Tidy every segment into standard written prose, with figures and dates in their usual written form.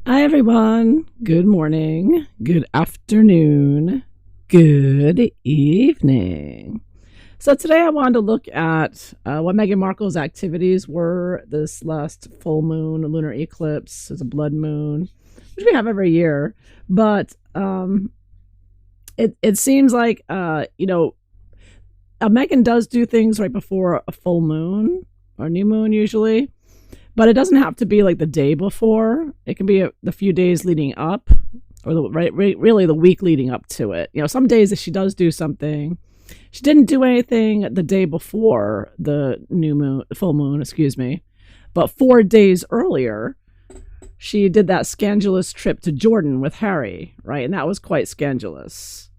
Hi, everyone. Good morning, good afternoon, good evening. So, today I wanted to look at what Meghan Markle's activities were this last full moon, lunar eclipse. It's a blood moon, which we have every year. But it seems like, Meghan does do things right before a full moon or new moon, usually. But it doesn't have to be like the day before. It can be the few days leading up, or really the week leading up to it. Some days that she does do something. She didn't do anything the day before the new moon, full moon, excuse me. But 4 days earlier, she did that scandalous trip to Jordan with Harry, right? And that was quite scandalous.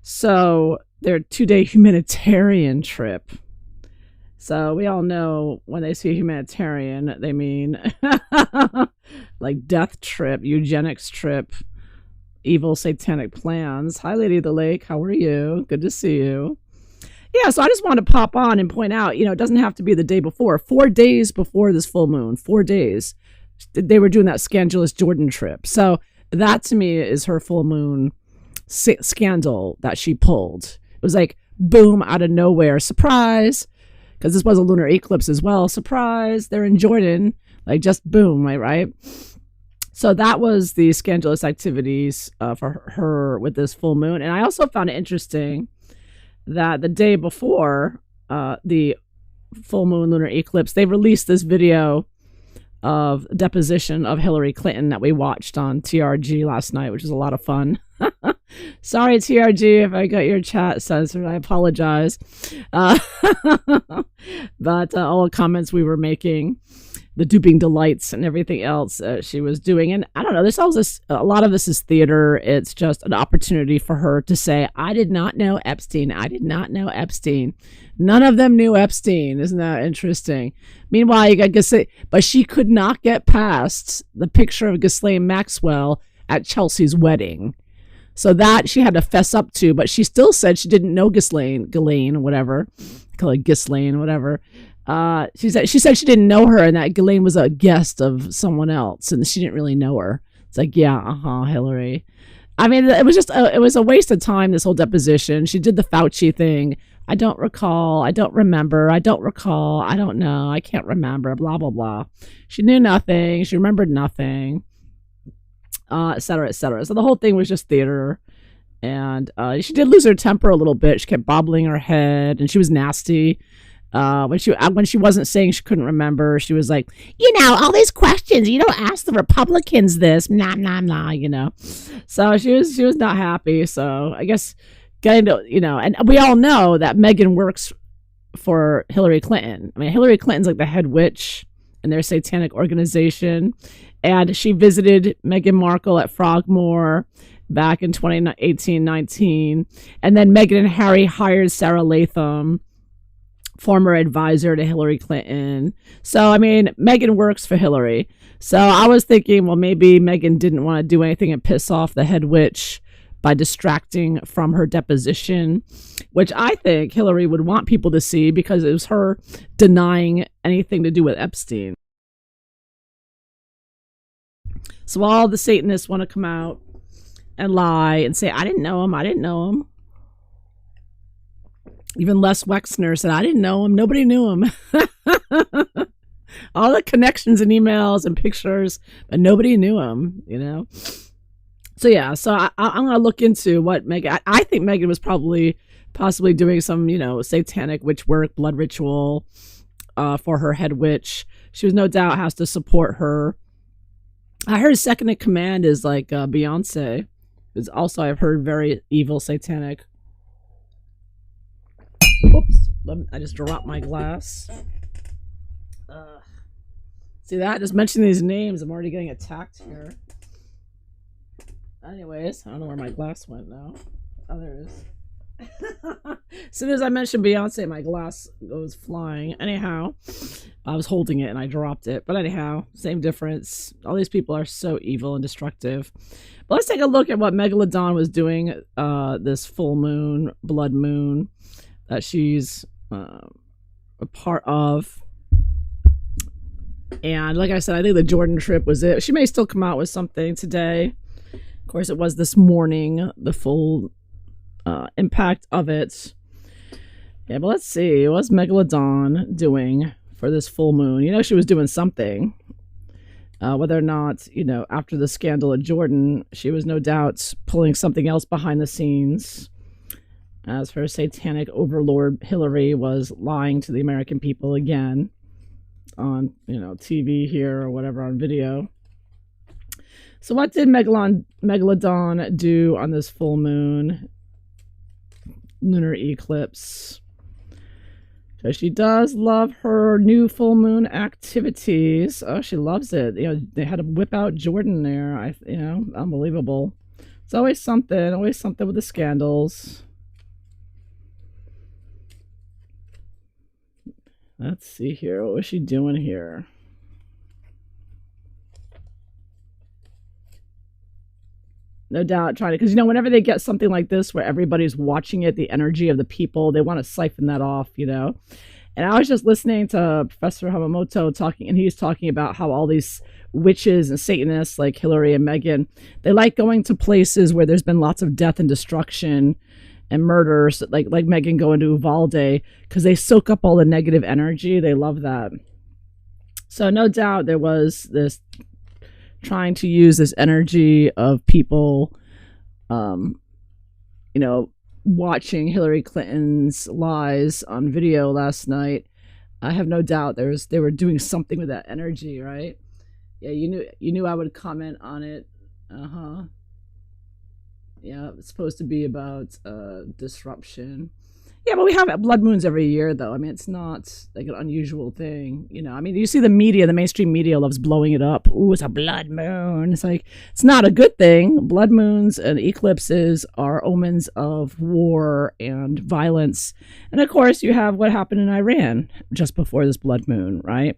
So their 2-day humanitarian trip. So we all know when they see humanitarian, they mean like death trip, eugenics trip, evil satanic plans. Hi, Lady of the Lake. How are you? Good to see you. Yeah, so I just want to pop on and point out, it doesn't have to be the day before. 4 days before this full moon, 4 days, they were doing that scandalous Jordan trip. So that to me is her full moon scandal that she pulled. It was like, boom, out of nowhere, surprise. Because this was a lunar eclipse as well. Surprise, they're in Jordan. Like, just boom, right? So that was the scandalous activities for her with this full moon. And I also found it interesting that the day before the full moon lunar eclipse, they released this video of deposition of Hillary Clinton that we watched on TRG last night, which was a lot of fun. Sorry, TRG, if I got your chat censored. I apologize. But all the comments we were making, the duping delights and everything else she was doing. And I don't know, a lot of this is theater. It's just an opportunity for her to say, I did not know Epstein. I did not know Epstein. None of them knew Epstein. Isn't that interesting? Meanwhile, you got Ghislaine, but she could not get past the picture of Ghislaine Maxwell at Chelsea's wedding. So that she had to fess up to, but she still said she didn't know Ghislaine, whatever. Call it Ghislaine, whatever. She said she didn't know her, and that Ghislaine was a guest of someone else, and she didn't really know her. It's like, yeah, Hillary. I mean, it was a waste of time, this whole deposition. She did the Fauci thing. I don't recall. I don't remember. I don't recall. I don't know. I can't remember. Blah, blah, blah. She knew nothing. She remembered nothing. Et cetera, et cetera. So the whole thing was just theater. And she did lose her temper a little bit. She kept bobbling her head, and she was nasty. When she wasn't saying she couldn't remember, she was like, all these questions. You don't ask the Republicans this, nah. So she was not happy. So I guess getting to, and we all know that Meghan works for Hillary Clinton. I mean, Hillary Clinton's like the head witch in their satanic organization. And she visited Meghan Markle at Frogmore back in 2018-19. And then Meghan and Harry hired Sarah Latham, former advisor to Hillary Clinton. So, I mean, Meghan works for Hillary. So I was thinking, well, maybe Meghan didn't want to do anything and piss off the head witch by distracting from her deposition, which I think Hillary would want people to see because it was her denying anything to do with Epstein. So all the Satanists want to come out and lie and say, I didn't know him. Even Les Wexner said, I didn't know him. Nobody knew him. All the connections and emails and pictures, but nobody knew him, So yeah, so I'm going to look into what Meghan, I think Meghan was possibly doing some, satanic witch work, blood ritual for her head witch. She was no doubt has to support her. I heard second in command is like Beyonce. Is also, I've heard, very evil, satanic. Oops, I just dropped my glass. See that? Just mentioning these names, I'm already getting attacked here. Anyways, I don't know where my glass went now. Oh, there it is. As soon as I mentioned Beyonce, my glass goes flying. Anyhow, I was holding it and I dropped it. But anyhow, same difference. All these people are so evil and destructive. But let's take a look at what Megalodon was doing this full moon, blood moon, that she's a part of. And like I said, I think the Jordan trip was it. She may still come out with something today. Of course, it was this morning, the full impact of it. Yeah, but let's see. What's Megalodon doing for this full moon? You know, she was doing something. Whether or not, you know, after the scandal at Jordan, she was no doubt pulling something else behind the scenes. As her satanic overlord Hillary was lying to the American people again on, you know, TV here or whatever, on video. So what did Megalodon do on this full moon lunar eclipse? Because she does love her new full moon activities. Oh, she loves it. You know, they had to whip out Jordan there. You know, unbelievable. It's always something with the scandals. Let's see here. What was she doing here? No doubt trying to, because, you know, whenever they get something like this where everybody's watching it, the energy of the people, they want to siphon that off, you know. And I was just listening to Professor Hamamoto talking, and he's talking about how all these witches and Satanists like Hillary and Meghan, they like going to places where there's been lots of death and destruction and murders, like Meghan going to Uvalde, because they soak up all the negative energy. They love that. So no doubt there was this trying to use this energy of people, you know, watching Hillary Clinton's lies on video last night. I have no doubt they were doing something with that energy, right? Yeah, you knew I would comment on it. Yeah, it's supposed to be about disruption. Yeah, but we have blood moons every year, though. I mean, it's not like an unusual thing, you know. I mean, you see the media, the mainstream media loves blowing it up. Ooh, it's a blood moon. It's like, it's not a good thing. Blood moons and eclipses are omens of war and violence. And of course, you have what happened in Iran just before this blood moon, right?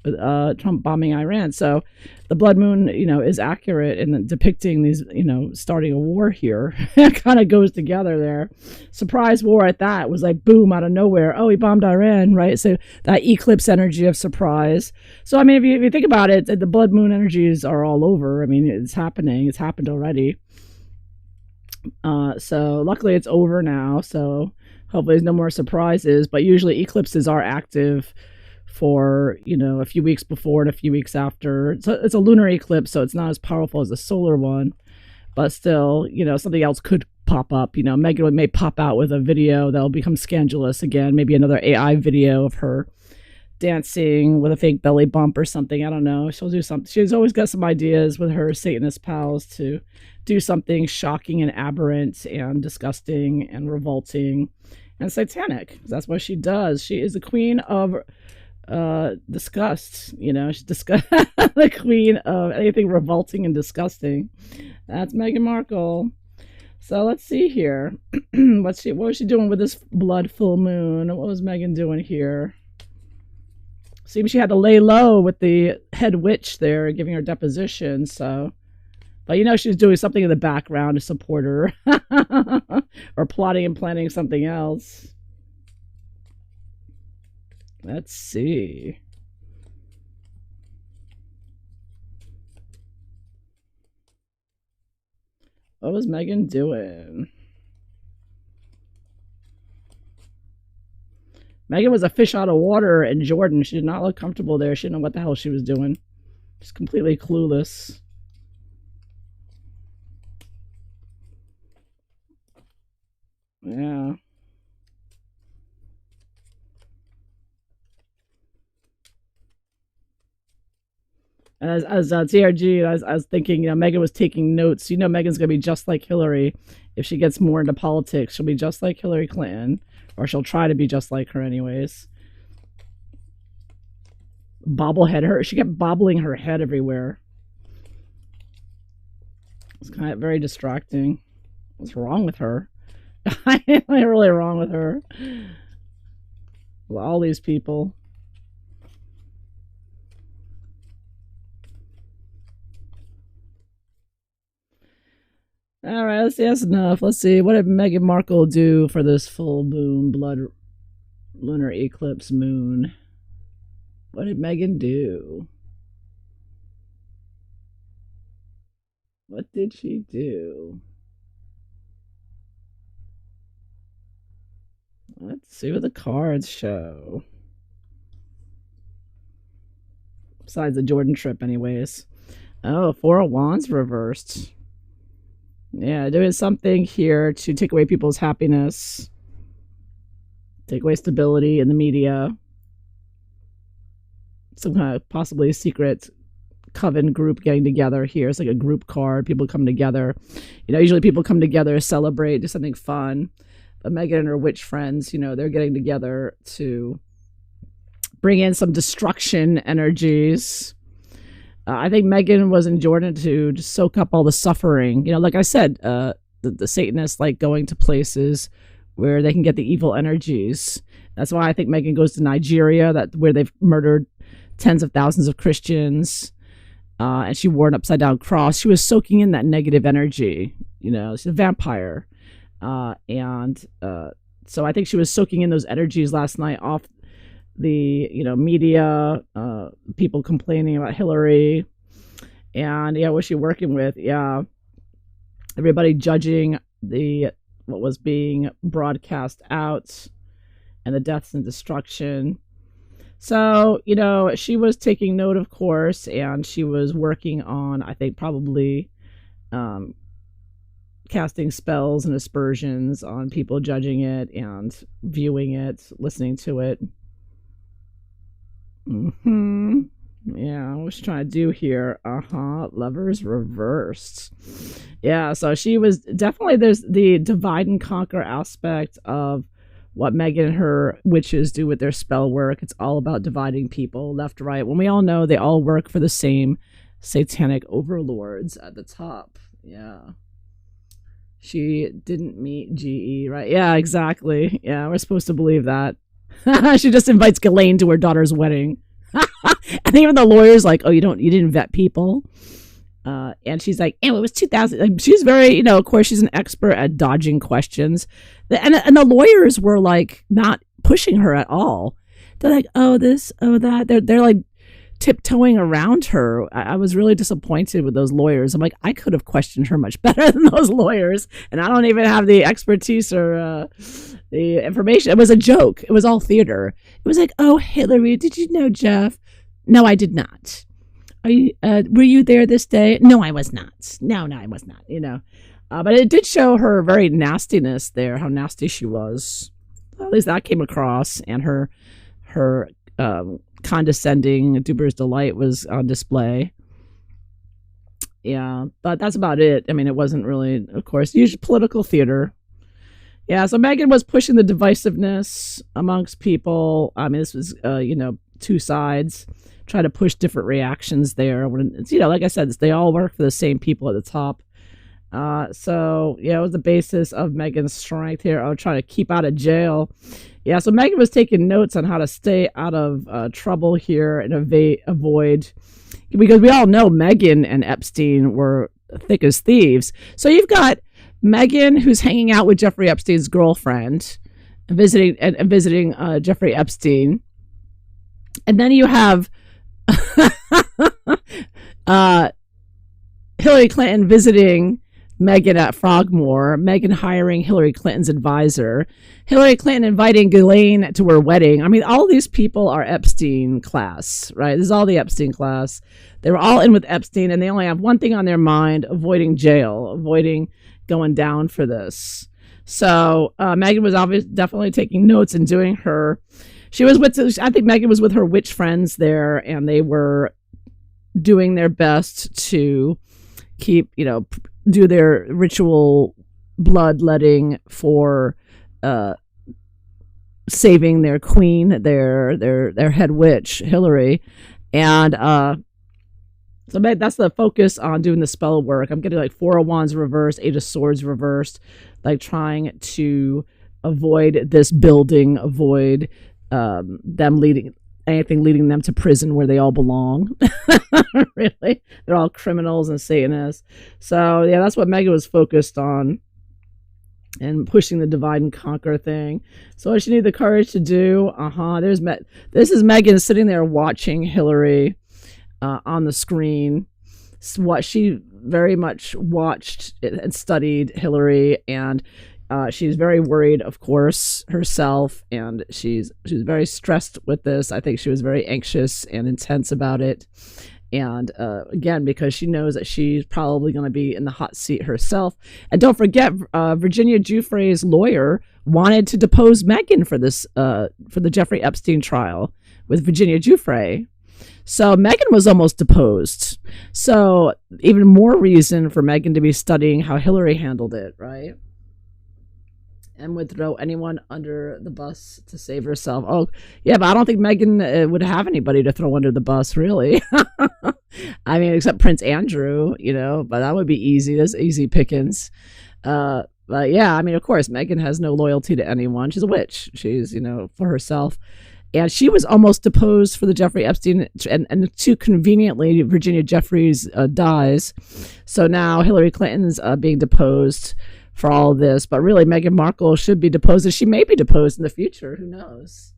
With Trump bombing Iran. So the blood moon, you know, is accurate in depicting these, you know, starting a war here. It kind of goes together there. Surprise war at that. It was like boom, out of nowhere. Oh, he bombed Iran, right? So that eclipse energy of surprise. So, I mean, if you think about it, the blood moon energies are all over. I mean, it's happening. It's happened already. So luckily it's over now. So hopefully there's no more surprises. But usually eclipses are active for, you know, a few weeks before and a few weeks after. So it's a lunar eclipse, so it's not as powerful as a solar one, but still, you know, something else could pop up. You know, Meghan may pop out with a video that'll become scandalous again, maybe another AI video of her dancing with a fake belly bump or something. I don't know. She'll do something. She's always got some ideas with her Satanist pals to do something shocking and aberrant and disgusting and revolting and satanic. That's what she does. She is the queen of disgust. You know, she's the queen of anything revolting and disgusting. That's Meghan Markle. So let's see here. What was she doing with this blood full moon? What was Meghan doing here? Seems she had to lay low with the head witch there giving her deposition. So, but you know, she was doing something in the background to support her, or plotting and planning something else. Let's see. What was Meghan doing? Meghan was a fish out of water in Jordan. She did not look comfortable there. She didn't know what the hell she was doing. Just completely clueless. Yeah. And as TRG, I was thinking, you know, Meghan was taking notes. You know, Meghan's going to be just like Hillary. If she gets more into politics, she'll be just like Hillary Clinton, or she'll try to be just like her anyways. Bobblehead. She kept bobbling her head everywhere. It's kind of very distracting. What's wrong with her? What's really wrong with her? Well, all these people. All right, let's see. That's enough. Let's see. What did Meghan Markle do for this full moon, lunar eclipse moon? What did Meghan do? What did she do? Let's see what the cards show. Besides the Jordan trip, anyways. Oh, Four of Wands reversed. Yeah, doing something here to take away people's happiness, take away stability in the media. Some kind of possibly secret coven group getting together here. It's like a group card. People come together. Usually people come together, celebrate, do something fun. But Meghan and her witch friends, they're getting together to bring in some destruction energies. I think Meghan was in Jordan to just soak up all the suffering. Like I said, the Satanists like going to places where they can get the evil energies. That's why I think Meghan goes to Nigeria, where they've murdered tens of thousands of Christians. And she wore an upside down cross. She was soaking in that negative energy. She's a vampire. So I think she was soaking in those energies last night off the media, people complaining about Hillary, and what's she working with? Everybody judging what was being broadcast out, and the deaths and destruction. So she was taking note, of course, and she was working on, I think, probably casting spells and aspersions on people judging it and viewing it, listening to it. Yeah, what's she trying to do here? Lovers reversed. Yeah, so she was definitely, there's the divide and conquer aspect of what Meghan and her witches do with their spell work. It's all about dividing people left, right, when we all know they all work for the same satanic overlords at the top. Yeah. She didn't meet GE, right? Yeah, exactly. Yeah, we're supposed to believe that. She just invites Ghislaine to her daughter's wedding. And even the lawyer's like, oh, you didn't vet people. And she's like, it was 2000. Like, she's very, of course, she's an expert at dodging questions. And the lawyers were like not pushing her at all. They're like, oh, this, oh, that. They're like tiptoeing around her. I was really disappointed with those lawyers. I'm like, I could have questioned her much better than those lawyers. And I don't even have the expertise or the information. It was a joke. It was all theater. It was like, oh, Hillary, did you know Jeff? No, I did not. Were you there this day? No, I was not. No, I was not, But it did show her very nastiness there, how nasty she was. Well, at least that came across, and her condescending Duber's delight was on display. Yeah, but that's about it. I mean, it wasn't really, of course, usually political theater. Yeah, so Meghan was pushing the divisiveness amongst people. I mean, this was, two sides. Try to push different reactions there. When it's, like I said, they all work for the same people at the top. So it was the basis of Meghan's strength here. Oh, trying to keep out of jail. Yeah, so Meghan was taking notes on how to stay out of trouble here and avoid, because we all know Meghan and Epstein were thick as thieves. So you've got Meghan, who's hanging out with Jeffrey Epstein's girlfriend, and visiting Jeffrey Epstein, and then you have Hillary Clinton visiting Meghan at Frogmore, Meghan hiring Hillary Clinton's advisor, Hillary Clinton inviting Ghislaine to her wedding. I mean, all these people are Epstein class, right? This is all the Epstein class. They were all in with Epstein, and they only have one thing on their mind: avoiding jail, avoiding going down for this. So Meghan was definitely taking notes and doing her. I think Meghan was with her witch friends there, and they were doing their best to keep, do their ritual bloodletting for saving their queen, their head witch, Hillary. And so that's the focus on doing the spell work. I'm getting like Four of Wands reversed, Eight of Swords reversed, like trying to avoid this building, avoid them leading them to prison where they all belong. Really, they're all criminals and Satanists. So yeah, that's what Meghan was focused on, and pushing the divide and conquer thing. So what she needed the courage to do. This is Meghan sitting there watching Hillary on the screen, what she very much watched and studied Hillary, and she's very worried, of course, herself, and she's very stressed with this. I think she was very anxious and intense about it. And again, because she knows that she's probably going to be in the hot seat herself. And don't forget, Virginia Giuffre's lawyer wanted to depose Meghan for this, for the Jeffrey Epstein trial with Virginia Giuffre. So Meghan was almost deposed. So even more reason for Meghan to be studying how Hillary handled it, right? And would throw anyone under the bus to save herself. Oh, yeah, but I don't think Meghan would have anybody to throw under the bus, really. I mean, except Prince Andrew, but that would be easy. That's easy pickings. But yeah, I mean, of course, Meghan has no loyalty to anyone. She's a witch. She's, for herself. And she was almost deposed for the Jeffrey Epstein, and too conveniently, Virginia Jeffries dies. So now Hillary Clinton's being deposed for all of this. But really, Meghan Markle should be deposed, and she may be deposed in the future. Who knows?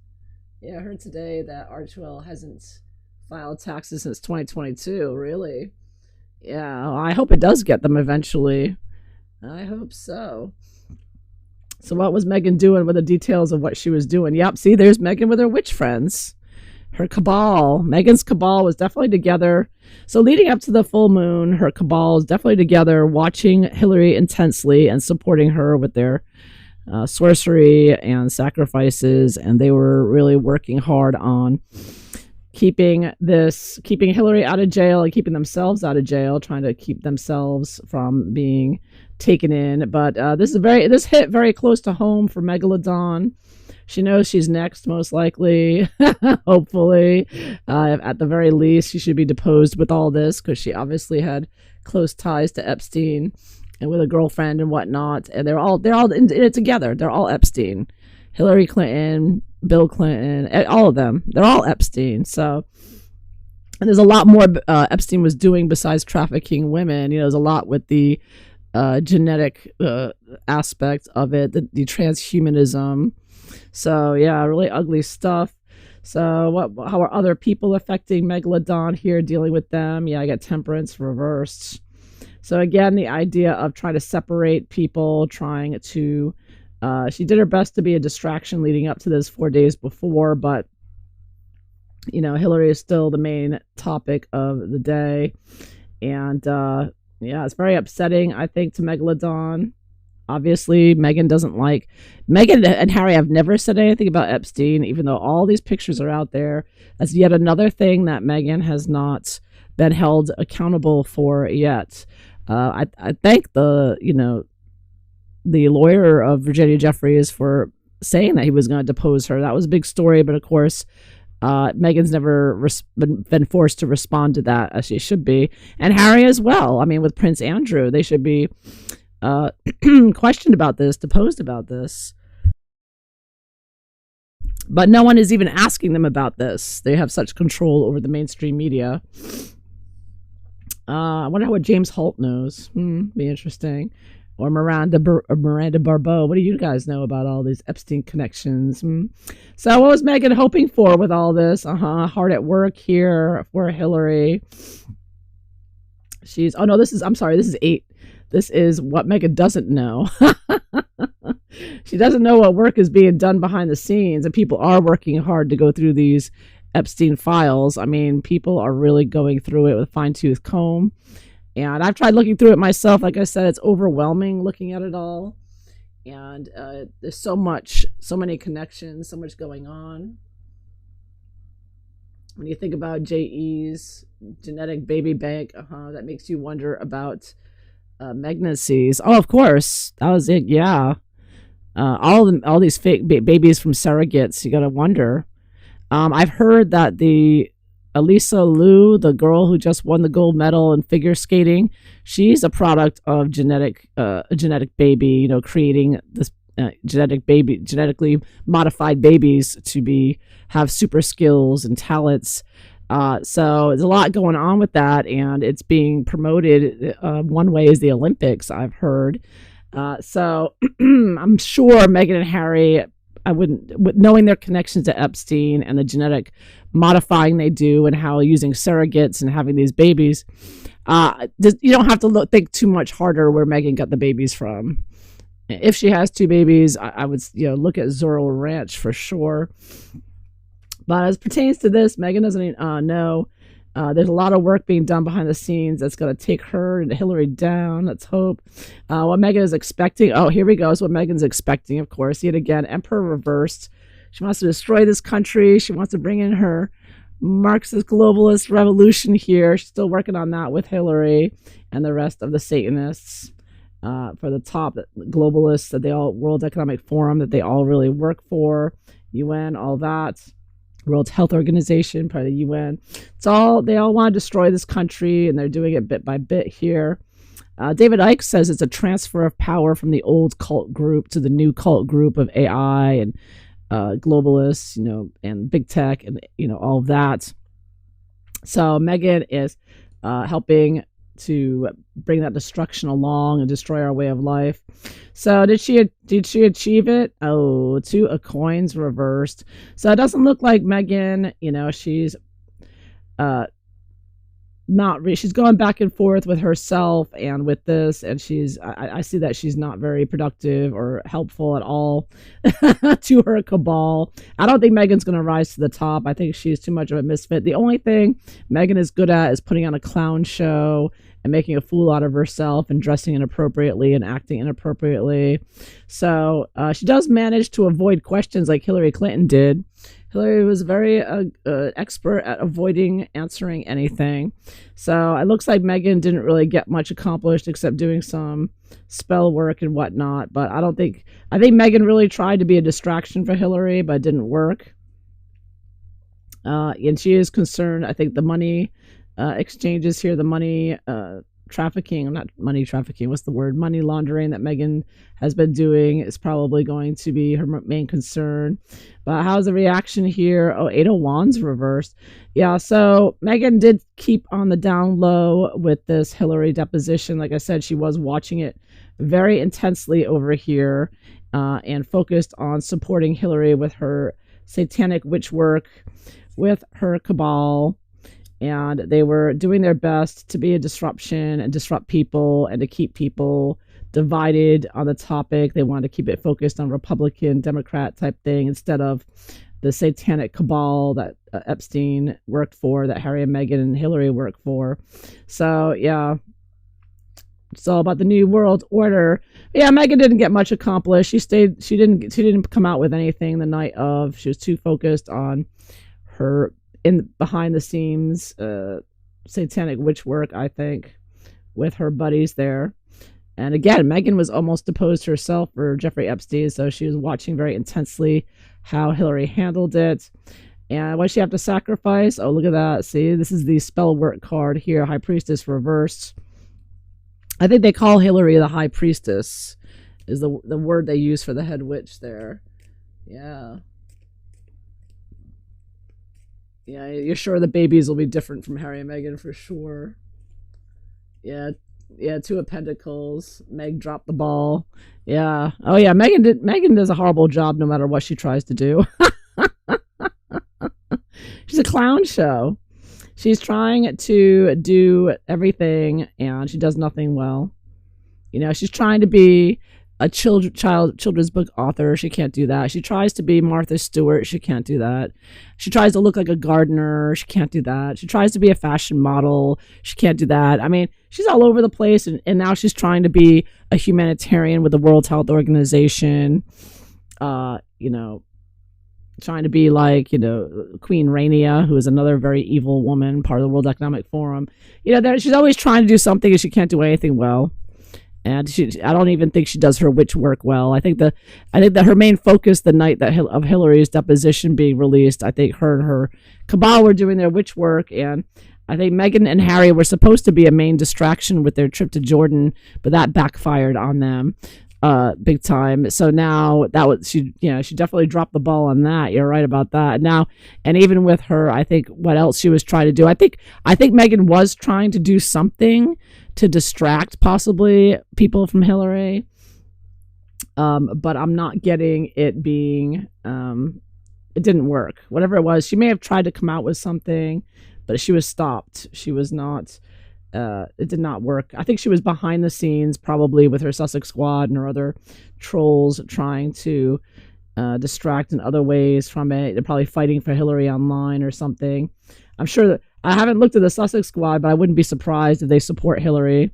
Yeah, I heard today that Archwell hasn't filed taxes since 2022. Really? Yeah, I hope it does get them eventually. I hope so. So what was Meghan doing with the details of what she was doing? Yep, see, there's Meghan with her witch friends. Her cabal. Meghan's cabal was definitely together. So leading up to the full moon, her cabal is definitely together, watching Hillary intensely and supporting her with their sorcery and sacrifices. And they were really working hard on keeping Hillary out of jail and keeping themselves out of jail, trying to keep themselves from being taken in. But this hit very close to home for Megalodon. She knows she's next, most likely. Hopefully, at the very least, she should be deposed with all this, because she obviously had close ties to Epstein and with a girlfriend and whatnot. And they're all in it together. They're all Epstein. Hillary Clinton, Bill Clinton, all of them. They're all Epstein. So, and there's a lot more Epstein was doing besides trafficking women. There's a lot with the genetic aspect of it, the transhumanism. So yeah, really ugly stuff. So how are other people affecting Megalodon here, dealing with them? Yeah, I got temperance reversed. So again, the idea of trying to separate people, trying to she did her best to be a distraction leading up to this 4 days before, but Hillary is still the main topic of the day. And yeah, it's very upsetting, I think, to Megalodon. Obviously, Meghan and Harry have never said anything about Epstein, even though all these pictures are out there. That's yet another thing that Meghan has not been held accountable for yet. I thank the lawyer of Virginia Jeffries for saying that he was going to depose her. That was a big story, but of course, Meghan's never been forced to respond to that, as she should be. And Harry as well. I mean, with Prince Andrew, they should be questioned about this, deposed about this. But no one is even asking them about this. They have such control over the mainstream media. I wonder what James Holt knows. Be interesting. Or Miranda Barbeau. What do you guys know about all these Epstein connections? So what was Meghan hoping for with all this? Hard at work here for Hillary. This is 8. This is what Meghan doesn't know. She doesn't know what work is being done behind the scenes, and people are working hard to go through these Epstein files. I mean, people are really going through it with a fine-tooth comb. And I've tried looking through it myself. Like I said, it's overwhelming looking at it all. And there's so many connections, so much going on. When you think about J.E.'s genetic baby bank, that makes you wonder about pregnancies. Oh, of course. That was it, yeah. All these fake babies from surrogates, you got to wonder. I've heard that the Elisa Liu, the girl who just won the gold medal in figure skating, she's a product of a genetic baby, creating this genetically modified babies to have super skills and talents. So there's a lot going on with that, and it's being promoted. One way is the Olympics, I've heard. So I'm sure Meghan and Harry I wouldn't, with knowing their connections to Epstein and the genetic modifying they do and how using surrogates and having these babies, you don't have to think too much harder where Meghan got the babies from. If she has two babies, I would look at Zorro Ranch for sure. But as pertains to this, Meghan doesn't know. There's a lot of work being done behind the scenes that's going to take her and Hillary down. Let's hope. What Meghan is expecting. Oh, here we go. Is what Meghan's expecting, of course. Yet again, Emperor reversed. She wants to destroy this country. She wants to bring in her Marxist globalist revolution here. She's still working on that with Hillary and the rest of the Satanists for the top globalists that they all, World Economic Forum, that they all really work for, UN, all that. World Health Organization, part of the UN. They all want to destroy this country, and they're doing it bit by bit here. David Icke says it's a transfer of power from the old cult group to the new cult group of AI and globalists, and big tech, and all of that. So Meghan is helping to bring that destruction along and destroy our way of life. So did she achieve it? Oh, 2 of coins reversed. So it doesn't look like Meghan, she's she's going back and forth with herself and with this, and I see that she's not very productive or helpful at all to her cabal. I don't think Meghan's going to rise to the top. I think she's too much of a misfit. The only thing Meghan is good at is putting on a clown show and making a fool out of herself and dressing inappropriately and acting inappropriately. So she does manage to avoid questions like Hillary Clinton did. Hillary was very expert at avoiding answering anything. So it looks like Meghan didn't really get much accomplished except doing some spell work and whatnot. But I think Meghan really tried to be a distraction for Hillary, but it didn't work. And she is concerned, I think, the money exchanges here, the money trafficking, not money trafficking, what's the word? Money laundering that Meghan has been doing is probably going to be her main concern. But how's the reaction here? Oh, 8 of Wands reversed. Yeah, so Meghan did keep on the down low with this Hillary deposition. Like I said, she was watching it very intensely over here and focused on supporting Hillary with her satanic witch work, with her cabal. And they were doing their best to be a disruption and disrupt people and to keep people divided on the topic. They wanted to keep it focused on Republican, Democrat type thing instead of the satanic cabal that Epstein worked for, that Harry and Meghan and Hillary worked for. So, yeah, it's all about the new world order. Yeah, Meghan didn't get much accomplished. She didn't come out with anything the night of. She was too focused on her behind the scenes satanic witch work, I think, with her buddies there. And again, Meghan was almost deposed herself for Jeffrey Epstein, so she was watching very intensely how Hillary handled it. And what she have to sacrifice? Oh, look at that. See, this is the spell work card here, High Priestess reversed. I think they call Hillary the High Priestess, is the word they use for the head witch there. Yeah. Yeah, you're sure the babies will be different from Harry and Meghan for sure. Yeah, 2 of Pentacles. Meg dropped the ball. Yeah. Oh yeah, Meghan does a horrible job no matter what she tries to do. She's a clown show. She's trying to do everything and she does nothing well. She's trying to be a children's book author. She can't do that. She tries to be Martha Stewart. She can't do that. She tries to look like a gardener. She can't do that. She tries to be a fashion model. She can't do that. I mean, she's all over the place, and now she's trying to be a humanitarian with the World Health Organization. Trying to be like, Queen Rania, who is another very evil woman, part of the World Economic Forum. She's always trying to do something and she can't do anything well. And I don't even think she does her witch work well. I think that her main focus the night of Hillary's deposition being released, I think her and her cabal were doing their witch work, and I think Meghan and Harry were supposed to be a main distraction with their trip to Jordan, but that backfired on them big time. So now she definitely dropped the ball on that. You're right about that. Now, and even with her, I think what else she was trying to do, I think Meghan was trying to do something to distract possibly people from Hillary. But I'm not getting it being, it didn't work. Whatever it was, she may have tried to come out with something, but she was stopped. She was not, it did not work. I think she was behind the scenes, probably with her Sussex squad and her other trolls trying to distract in other ways from it. They're probably fighting for Hillary online or something. I'm sure that I haven't looked at the Sussex squad, but I wouldn't be surprised if they support Hillary.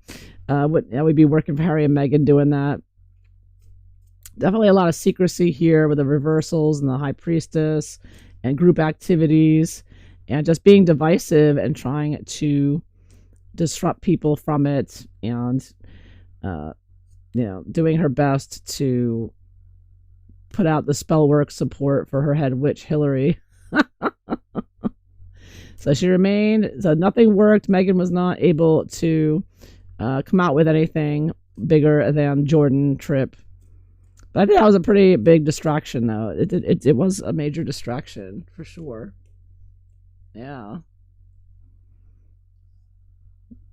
Would be working for Harry and Meghan doing that. Definitely a lot of secrecy here with the reversals and the high priestess and group activities and just being divisive and trying to disrupt people from it and, doing her best to put out the spell work support for her head witch, Hillary. So she remained, so nothing worked. Meghan was not able to come out with anything bigger than Jordan trip. But I think that was a pretty big distraction, though. It was a major distraction, for sure. Yeah.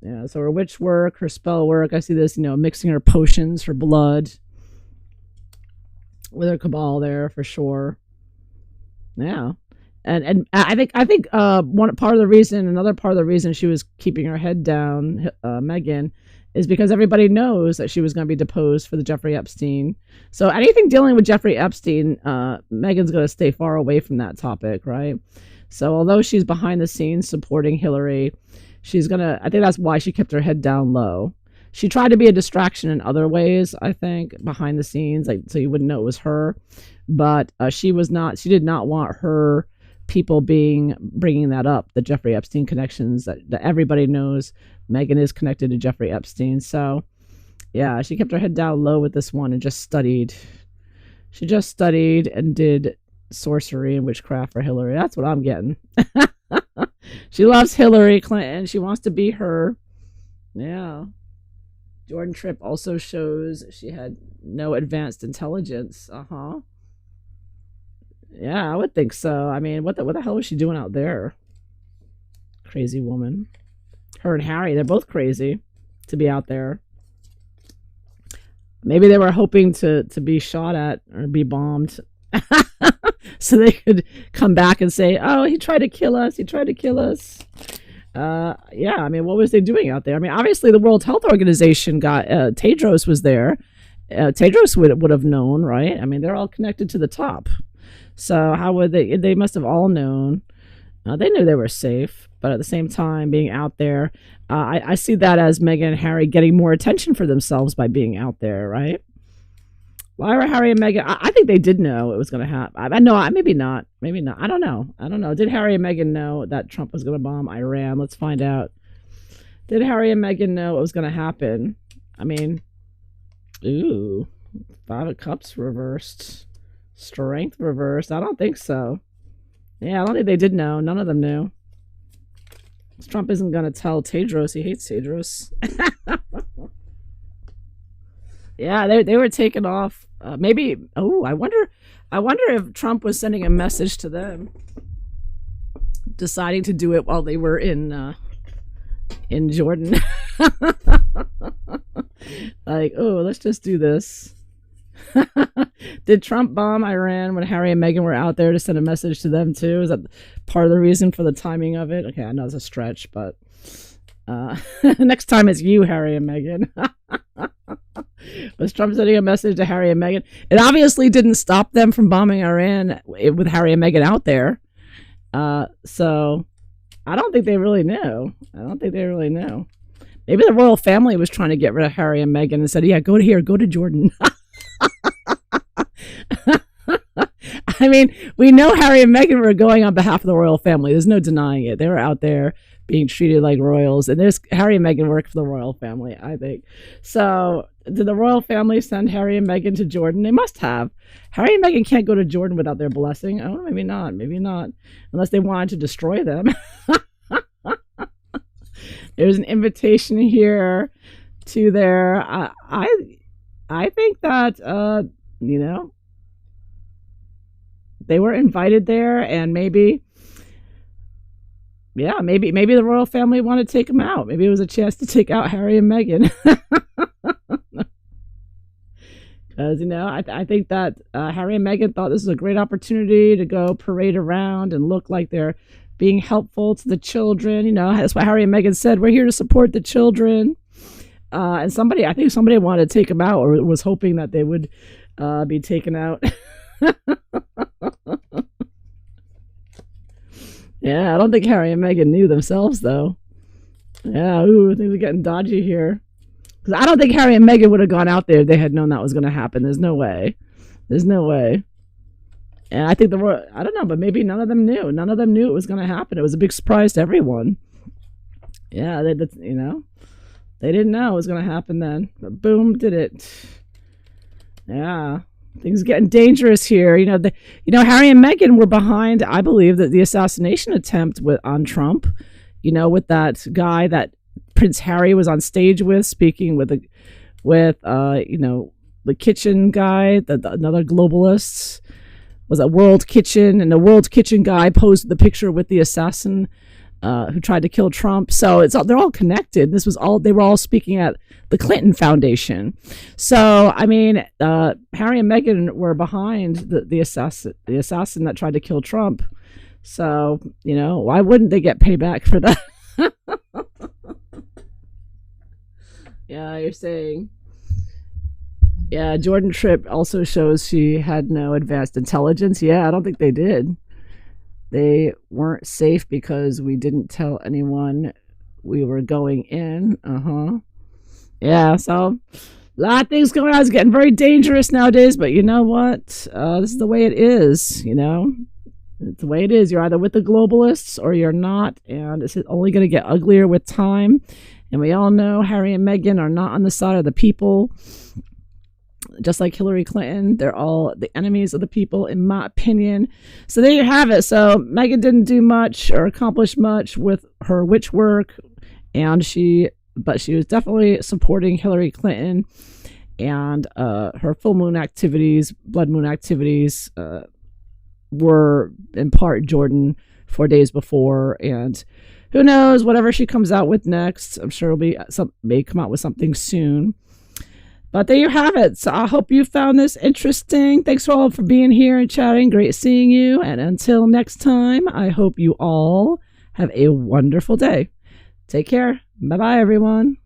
Yeah, so her witch work, her spell work. I see this, mixing her potions, her blood with her cabal there, for sure. Yeah. And I think another part of the reason she was keeping her head down, Meghan, is because everybody knows that she was going to be deposed for the Jeffrey Epstein. So anything dealing with Jeffrey Epstein, Meghan's going to stay far away from that topic, right? So although she's behind the scenes supporting Hillary, I think that's why she kept her head down low. She tried to be a distraction in other ways, I think, behind the scenes, like so you wouldn't know it was her. But she did not want her people bringing that up, the Jeffrey Epstein connections that everybody knows Meghan is connected to Jeffrey Epstein. So yeah, she kept her head down low with this one and just studied. She just studied and did sorcery and witchcraft for Hillary. That's what I'm getting. She loves Hillary Clinton. She wants to be her. Yeah. Jordan Tripp also shows she had no advanced intelligence. Uh-huh. Yeah, I would think so. I mean, what the hell was she doing out there? Crazy woman. Her and Harry, they're both crazy to be out there. Maybe they were hoping to be shot at or be bombed. So they could come back and say, oh, he tried to kill us. He tried to kill us. Yeah, I mean, what was they doing out there? I mean, obviously the World Health Organization Tedros was there. Tedros would have known, right? I mean, they're all connected to the top. So how would they must have all known. They knew they were safe, but at the same time, being out there, I see that as Meghan and Harry getting more attention for themselves by being out there, right? Why were Harry and Meghan? I think they did know it was going to happen. I know, maybe not. Maybe not. I don't know. Did Harry and Meghan know that Trump was going to bomb Iran? Let's find out. Did Harry and Meghan know it was going to happen? I mean, ooh, 5 of Cups reversed. Strength reversed. I don't think so. Yeah, I don't think they did know. None of them knew. Trump isn't going to tell Tedros. He hates Tedros. Yeah, they were taken off. Maybe. Oh, I wonder if Trump was sending a message to them, deciding to do it while they were in Jordan. Like, oh, let's just do this. Did Trump bomb Iran when Harry and Meghan were out there to send a message to them too? Is that part of the reason for the timing of it? Okay, I know it's a stretch, but next time it's you, Harry and Meghan. Was Trump sending a message to Harry and Meghan? It obviously didn't stop them from bombing Iran with Harry and Meghan out there. So I don't think they really knew. Maybe the royal family was trying to get rid of Harry and Meghan and said, yeah, go to Jordan. I mean, we know Harry and Meghan were going on behalf of the royal family. There's no denying it. They were out there being treated like royals. And there's Harry and Meghan work for the royal family, I think. So did the royal family send Harry and Meghan to Jordan? They must have. Harry and Meghan can't go to Jordan without their blessing. Oh, maybe not. Unless they wanted to destroy them. There's an invitation here to their... I think that, they were invited there, and maybe the royal family wanted to take them out. Maybe it was a chance to take out Harry and Meghan. Because, I think that Harry and Meghan thought this was a great opportunity to go parade around and look like they're being helpful to the children. That's what Harry and Meghan said. We're here to support the children. And I think somebody wanted to take them out, or was hoping that they would be taken out. Yeah, I don't think Harry and Meghan knew themselves, though. Yeah, ooh, things are getting dodgy here. Because I don't think Harry and Meghan would have gone out there if they had known that was going to happen. There's no way. There's no way. And I think I don't know, but maybe none of them knew. None of them knew it was going to happen. It was a big surprise to everyone. Yeah, they didn't know it was going to happen then. But boom, did it. Yeah. Things are getting dangerous here. Harry and Meghan were behind, I believe, that the assassination attempt on Trump, with that guy that Prince Harry was on stage with, speaking with the kitchen guy, another globalist, was at World Kitchen, and the World Kitchen guy posed the picture with the assassin who tried to kill Trump. So they're all connected. They were all speaking at the Clinton Foundation. So Harry and Meghan were behind the assassin that tried to kill Trump. So why wouldn't they get payback for that? Yeah, you're saying. Yeah, Jordan Tripp also shows she had no advanced intelligence. Yeah, I don't think they did. They weren't safe because we didn't tell anyone we were going in. Yeah, so a lot of things going on. It's getting very dangerous nowadays, but you know what? This is the way it is, It's the way it is. You're either with the globalists or you're not, and it's only going to get uglier with time. And we all know Harry and Meghan are not on the side of the people. Just like Hillary Clinton, they're all the enemies of the people, in my opinion. So there you have it. So Meghan didn't do much or accomplish much with her witch work, but she was definitely supporting Hillary Clinton, and her full moon activities, blood moon activities, were in part Jordan 4 days before, and who knows, whatever she comes out with next, I'm sure may come out with something soon. But there you have it. So I hope you found this interesting. Thanks all for being here and chatting. Great seeing you. And until next time, I hope you all have a wonderful day. Take care. Bye-bye, everyone.